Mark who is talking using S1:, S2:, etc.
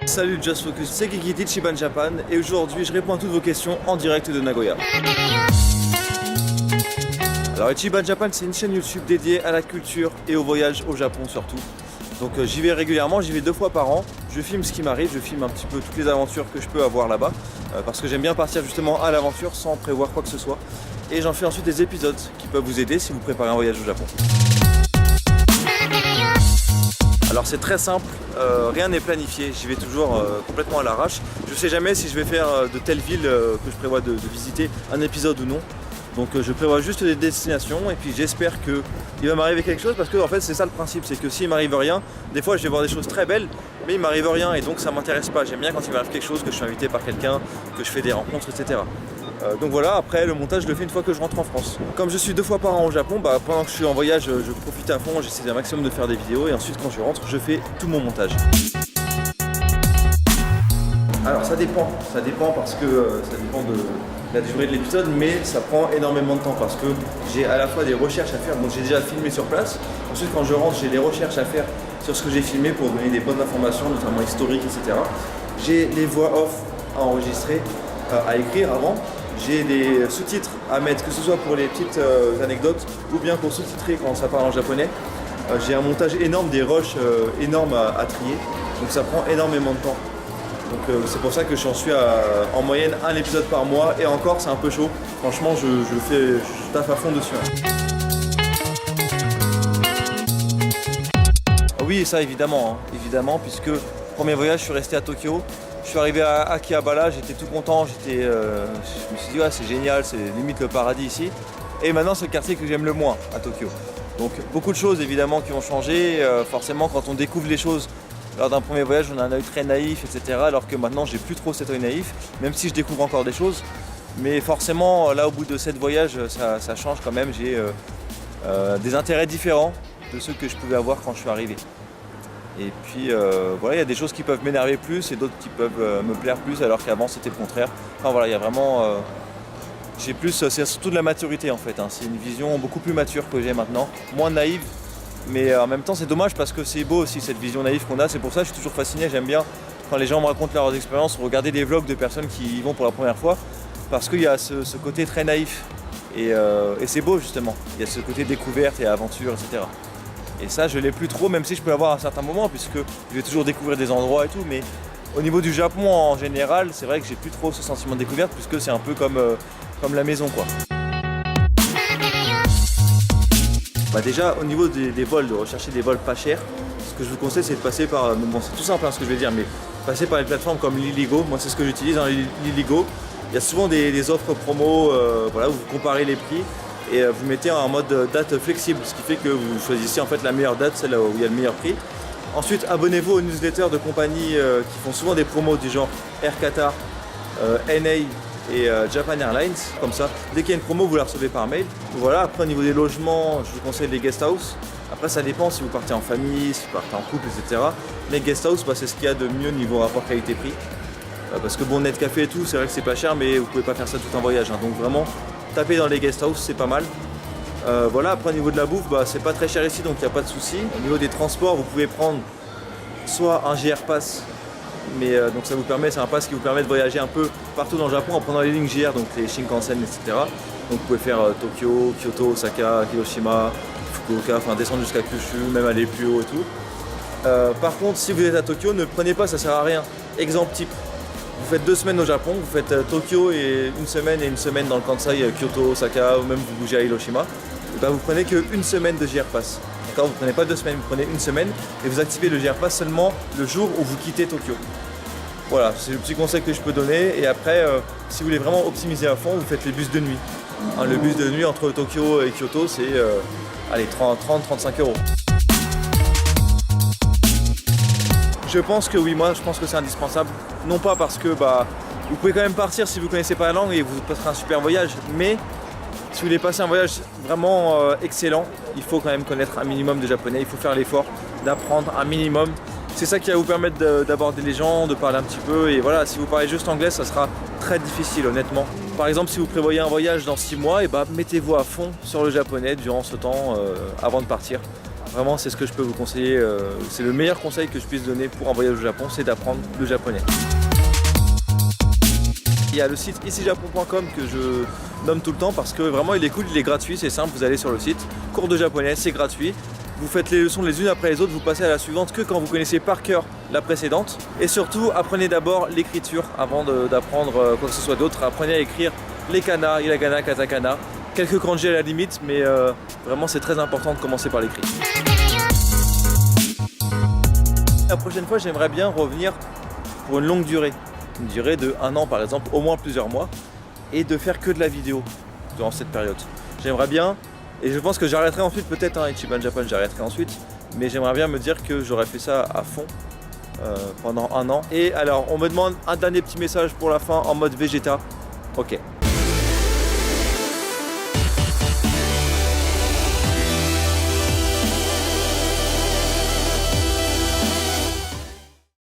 S1: Salut Just Focus, c'est Kiki d'Ichiban Japan et aujourd'hui je réponds à toutes vos questions en direct de Nagoya. Alors Ichiban Japan, c'est une chaîne YouTube dédiée à la culture et au voyage au Japon surtout. Donc j'y vais régulièrement, j'y vais 2 fois par an. Je filme ce qui m'arrive, je filme un petit peu toutes les aventures que je peux avoir là-bas parce que j'aime bien partir justement à l'aventure sans prévoir quoi que ce soit. Et j'en fais ensuite des épisodes qui peuvent vous aider si vous préparez un voyage au Japon. Alors c'est très simple, rien n'est planifié, j'y vais toujours complètement à l'arrache. Je ne sais jamais si je vais faire de telle ville que je prévois de visiter un épisode ou non. Donc je prévois juste des destinations et puis j'espère qu'il va m'arriver quelque chose parce que en fait c'est ça le principe, c'est que s'il m'arrive rien, des fois je vais voir des choses très belles mais il m'arrive rien et donc ça m'intéresse pas. J'aime bien quand il m'arrive quelque chose, que je suis invité par quelqu'un, que je fais des rencontres, etc. Donc voilà, après le montage je le fais une fois que je rentre en France. Comme je suis 2 fois par an au Japon, pendant que je suis en voyage je profite à fond, j'essaie un maximum de faire des vidéos et ensuite quand je rentre je fais tout mon montage. Alors ça dépend parce que ça dépend de la durée de l'épisode, mais ça prend énormément de temps parce que j'ai à la fois des recherches à faire, donc j'ai déjà filmé sur place. Ensuite quand je rentre j'ai des recherches à faire sur ce que j'ai filmé pour donner des bonnes informations, notamment historiques, etc. J'ai les voix off à enregistrer, à écrire avant. J'ai des sous-titres à mettre, que ce soit pour les petites anecdotes ou bien pour sous-titrer quand ça parle en japonais. J'ai un montage énorme, des rushs énormes à trier, donc ça prend énormément de temps. Donc c'est pour ça que j'en suis à en moyenne un épisode par mois et encore c'est un peu chaud. Franchement je taffe à fond dessus. Oui ça évidemment, puisque premier voyage je suis resté à Tokyo. Je suis arrivé à Akihabara, j'étais tout content, je me suis dit ouais, c'est génial, c'est limite le paradis ici. Et maintenant c'est le quartier que j'aime le moins à Tokyo. Donc beaucoup de choses évidemment qui ont changé, forcément quand on découvre les choses lors d'un premier voyage on a un œil très naïf, etc. Alors que maintenant j'ai plus trop cet œil naïf, même si je découvre encore des choses. Mais forcément là au bout de 7 voyages ça change quand même, j'ai des intérêts différents de ceux que je pouvais avoir quand je suis arrivé. Et puis voilà, il y a des choses qui peuvent m'énerver plus et d'autres qui peuvent me plaire plus alors qu'avant c'était le contraire. Enfin voilà, il y a vraiment... j'ai plus, c'est surtout de la maturité en fait, hein. C'est une vision beaucoup plus mature que j'ai maintenant, moins naïve. Mais en même temps c'est dommage parce que c'est beau aussi cette vision naïve qu'on a, c'est pour ça que je suis toujours fasciné, j'aime bien quand les gens me racontent leurs expériences, regarder des vlogs de personnes qui y vont pour la première fois, parce qu'il y a ce côté très naïf et c'est beau justement, il y a ce côté découverte et aventure, etc. Et ça je l'ai plus trop, même si je peux l'avoir à un certain moment puisque je vais toujours découvrir des endroits et tout, mais au niveau du Japon en général c'est vrai que j'ai plus trop ce sentiment de découverte puisque c'est un peu comme la maison quoi. Déjà au niveau des vols, de rechercher des vols pas chers, ce que je vous conseille c'est de passer par, bon c'est tout simple ce que je vais dire, mais passer par les plateformes comme Liligo, moi c'est ce que j'utilise dans Liligo. Il y a souvent des offres promo, voilà, où vous comparez les prix et vous mettez en mode date flexible, ce qui fait que vous choisissez en fait la meilleure date, celle où il y a le meilleur prix. Ensuite abonnez-vous aux newsletters de compagnies qui font souvent des promos du genre Air Qatar, NA et Japan Airlines, comme ça, dès qu'il y a une promo vous la recevez par mail. Voilà, après au niveau des logements, je vous conseille les guest house. Après ça dépend si vous partez en famille, si vous partez en couple, etc. Les guest house, c'est ce qu'il y a de mieux niveau rapport qualité-prix. Parce que bon, net café et tout, c'est vrai que c'est pas cher, mais vous pouvez pas faire ça tout un voyage, hein. Donc vraiment, tapez dans les guest house, c'est pas mal. Voilà, après au niveau de la bouffe, c'est pas très cher ici, donc il n'y a pas de souci. Au niveau des transports, vous pouvez prendre soit un JR Pass, mais donc ça vous permet, c'est un pass qui vous permet de voyager un peu partout dans le Japon en prenant les lignes JR, donc les Shinkansen, etc. Donc vous pouvez faire Tokyo, Kyoto, Osaka, Hiroshima, Fukuoka, enfin descendre jusqu'à Kyushu, même aller plus haut et tout. Par contre, si vous êtes à Tokyo, ne prenez pas, ça sert à rien. Exemple type, vous faites 2 semaines au Japon, vous faites Tokyo et une semaine dans le Kansai, Kyoto, Osaka, ou même vous bougez à Hiroshima, et vous prenez qu'une semaine de JR Pass. D'accord, vous prenez pas 2 semaines, vous prenez une semaine et vous activez le JR Pass seulement le jour où vous quittez Tokyo. Voilà, c'est le petit conseil que je peux donner. Et après, si vous voulez vraiment optimiser à fond, vous faites les bus de nuit. Hein, le bus de nuit entre Tokyo et Kyoto, c'est 30-35 €. Je pense que oui, moi je pense que c'est indispensable. Non pas parce que vous pouvez quand même partir si vous ne connaissez pas la langue et vous passerez un super voyage, mais si vous voulez passer un voyage vraiment excellent, il faut quand même connaître un minimum de japonais, il faut faire l'effort d'apprendre un minimum. C'est ça qui va vous permettre d'aborder les gens, de parler un petit peu, et voilà, si vous parlez juste anglais, ça sera très difficile honnêtement. Par exemple, si vous prévoyez un voyage dans 6 mois, mettez-vous à fond sur le japonais durant ce temps avant de partir. Vraiment, c'est ce que je peux vous conseiller. C'est le meilleur conseil que je puisse donner pour un voyage au Japon, c'est d'apprendre le japonais. Il y a le site icijapon.com que je nomme tout le temps parce que vraiment il est cool, il est gratuit, c'est simple, vous allez sur le site, cours de japonais, c'est gratuit. Vous faites les leçons les unes après les autres, vous passez à la suivante que quand vous connaissez par cœur la précédente. Et surtout, apprenez d'abord l'écriture avant d'apprendre quoi que ce soit d'autre. Apprenez à écrire les kana, hiragana, katakana, quelques kanji à la limite, mais vraiment c'est très important de commencer par l'écrit. La prochaine fois, j'aimerais bien revenir pour une longue durée. Une durée de 1 an par exemple, au moins plusieurs mois, et de faire que de la vidéo durant cette période. J'aimerais bien, et je pense que j'arrêterai ensuite peut-être, Ichiban Japan j'arrêterai ensuite, mais j'aimerais bien me dire que j'aurais fait ça à fond pendant 1 an. Et alors, on me demande un dernier petit message pour la fin en mode Vegeta. Ok.